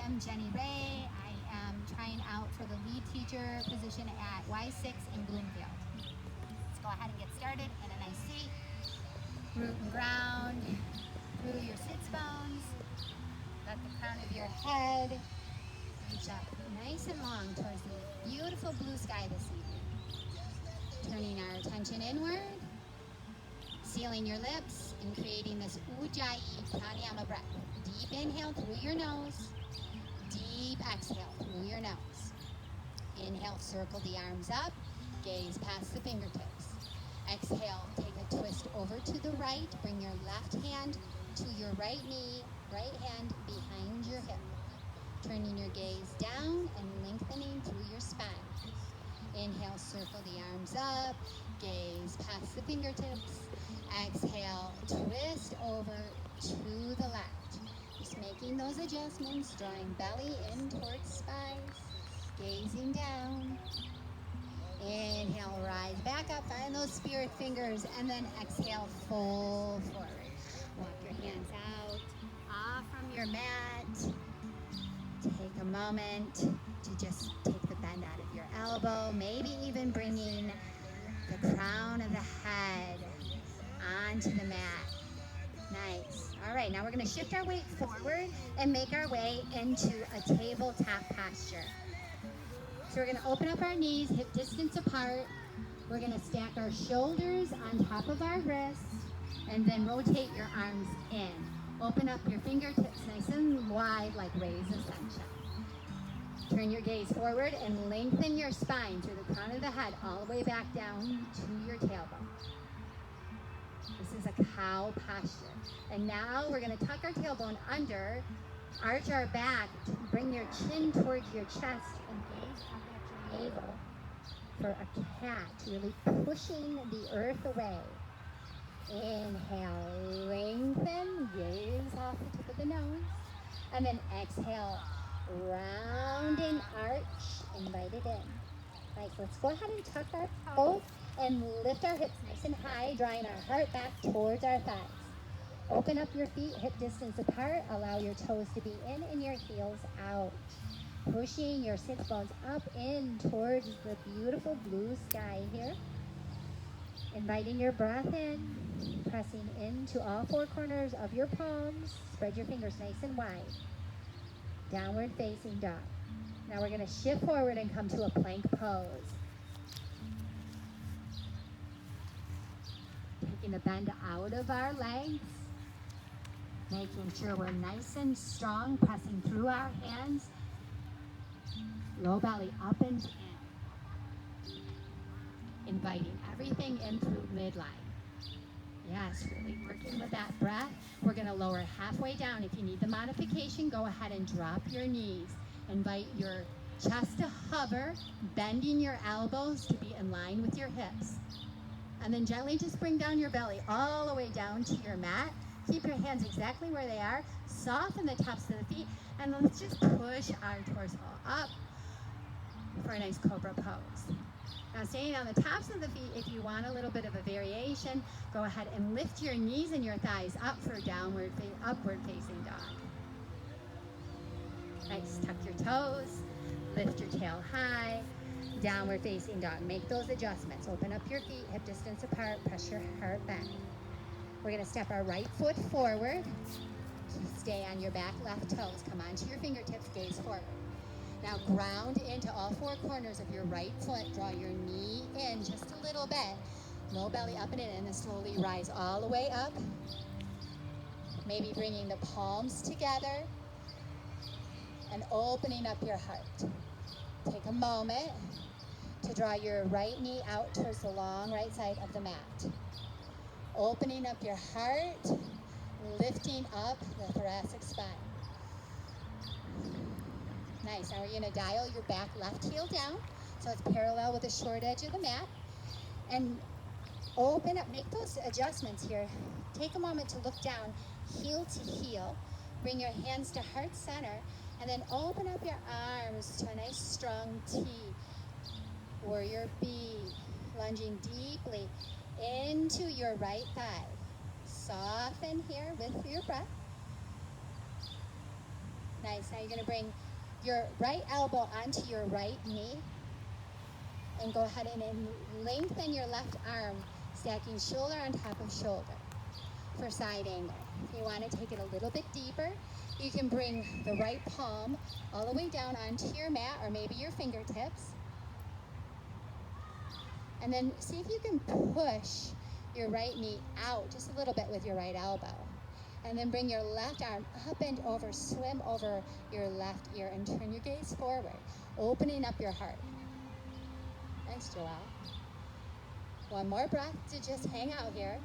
am Jenny Ray. I am trying out for the lead teacher position at Y6 in Bloomfield. Let's go ahead and get started in a nice seat. Root and ground through your sits bones. Let the crown of your head reach up nice and long towards the beautiful blue sky this evening. Turning our attention inward, sealing your lips and creating this Ujjayi pranayama breath. Deep inhale through your nose, deep exhale through your nose. Inhale, circle the arms up, gaze past the fingertips. Exhale, take a twist over to the right, bring your left hand to your right knee, right hand behind your hip. Turning your gaze down and lengthening through your spine. Inhale, circle the arms up, gaze past the fingertips. Exhale, twist over to the left. Just making those adjustments, drawing belly in towards spine, gazing down. Inhale, rise back up, find those spirit fingers, and then exhale, fold forward. Walk your hands out, off from your mat. Take a moment to just take the bend out of your elbow, maybe even bringing the crown of the head onto the mat. Nice. All right, now we're going to shift our weight forward and make our way into a tabletop posture. So we're going to open up our knees, hip distance apart. We're going to stack our shoulders on top of our wrists and then rotate your arms in. Open up your fingertips nice and wide like rays of sunshine. Turn your gaze forward and lengthen your spine through the crown of the head all the way back down to your tailbone. This is a cow posture. And now we're going to tuck our tailbone under, arch our back, bring your chin towards your chest and gaze up at your navel for a cat, really pushing the earth away. Inhale, lengthen, gaze off the tip of the nose, and then exhale, round and arch, invite it in. Nice, let's go ahead and tuck our toes and lift our hips nice and high, drawing our heart back towards our thighs. Open up your feet, hip distance apart, allow your toes to be in and your heels out. Pushing your sits bones up in towards the beautiful blue sky here. Inviting your breath in, pressing into all four corners of your palms. Spread your fingers nice and wide. Downward facing dog. Now we're going to shift forward and come to a plank pose. Taking the bend out of our legs. Making sure we're nice and strong, pressing through our hands. Low belly up and in. Inviting everything in through midline. Yes, really working with that breath. We're going to lower halfway down. If you need the modification, go ahead and drop your knees. Invite your chest to hover, bending your elbows to be in line with your hips. And then gently just bring down your belly all the way down to your mat. Keep your hands exactly where they are. Soften the tops of the feet. And let's just push our torso up for a nice cobra pose. Now staying on the tops of the feet, if you want a little bit of a variation, go ahead and lift your knees and your thighs up for upward facing dog. Nice, tuck your toes, lift your tail high, downward facing dog. Make those adjustments. Open up your feet, hip distance apart, press your heart back. We're going to step our right foot forward. Stay on your back left toes. Come onto your fingertips, gaze forward. Now ground into all four corners of your right foot. Draw your knee in just a little bit. Low belly up and in, and then slowly rise all the way up. Maybe bringing the palms together and opening up your heart. Take a moment to draw your right knee out towards the long right side of the mat. Opening up your heart, lifting up the thoracic spine. Nice. Now we're going to dial your back left heel down so it's parallel with the short edge of the mat. And open up, make those adjustments here. Take a moment to look down, heel to heel. Bring your hands to heart center and then open up your arms to a nice strong T. Warrior B. Lunging deeply into your right thigh. Soften here with your breath. Nice. Now you're going to bring your right elbow onto your right knee and go ahead and lengthen your left arm, stacking shoulder on top of shoulder for side angle. If you want to take it a little bit deeper, you can bring the right palm all the way down onto your mat or maybe your fingertips. And then see if you can push your right knee out just a little bit with your right elbow. And then bring your left arm up and over, swim over your left ear and turn your gaze forward, opening up your heart. Nice, Joelle. One more breath to just hang out here.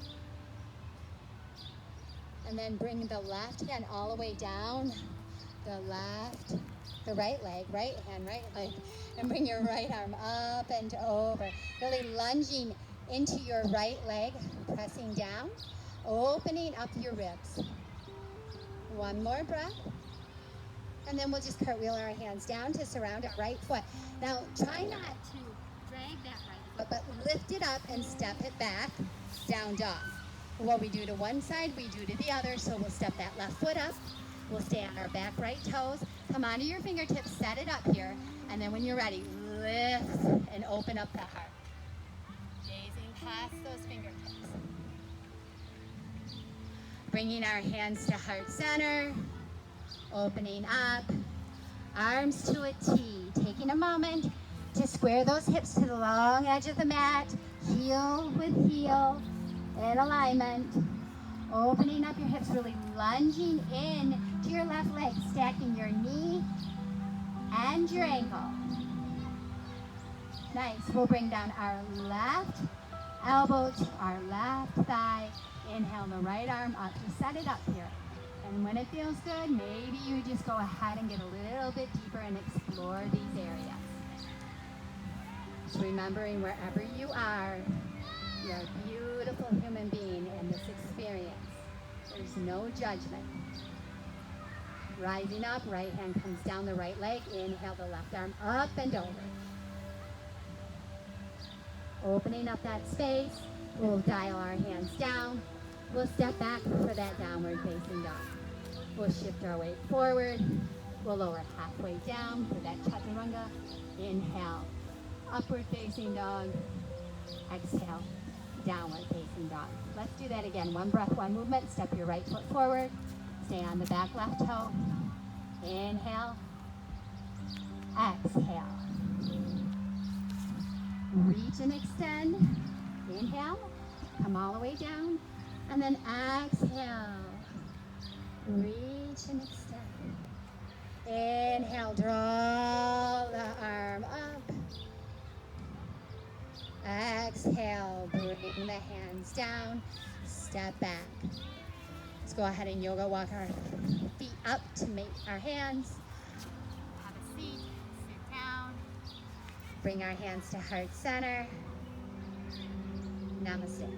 And then bring the left hand all the way down, the right leg, right hand, right leg, and bring your right arm up and over, really lunging into your right leg, pressing down, opening up your ribs. One more breath. And then we'll just cartwheel our hands down to surround our right foot. Now, try not to drag that right foot, but lift it up and step it back, down dog. What we do to one side, we do to the other. So we'll step that left foot up. We'll stay on our back right toes. Come onto your fingertips, set it up here. And then when you're ready, lift and open up the heart. Gazing past those fingertips. Bringing our hands to heart center. Opening up. Arms to a T. Taking a moment to square those hips to the long edge of the mat. Heel with heel. In alignment, opening up your hips, really lunging in to your left leg, stacking your knee and your ankle. Nice. We'll bring down our left elbow to our left thigh. Inhale the right arm up to set it up here. And when it feels good, maybe you just go ahead and get a little bit deeper and explore these areas. Just remembering wherever you are, you're a beautiful human being in this experience. There's no judgment. Rising up, right hand comes down the right leg. Inhale the left arm up and over. Opening up that space. We'll dial our hands down. We'll step back for that downward facing dog. We'll shift our weight forward. We'll lower halfway down for that chaturanga. Inhale, upward facing dog. Exhale, downward facing dog. Let's do that again. One breath, one movement. Step your right foot forward. Stay on the back left toe. Inhale. Exhale. Reach and extend. Inhale. Come all the way down. And then exhale. Reach and extend. Inhale. Draw the arm up. Exhale, bring the hands down, step back. Let's go ahead and yoga walk our feet up to make our hands. Have a seat, sit down. Bring our hands to heart center. Namaste.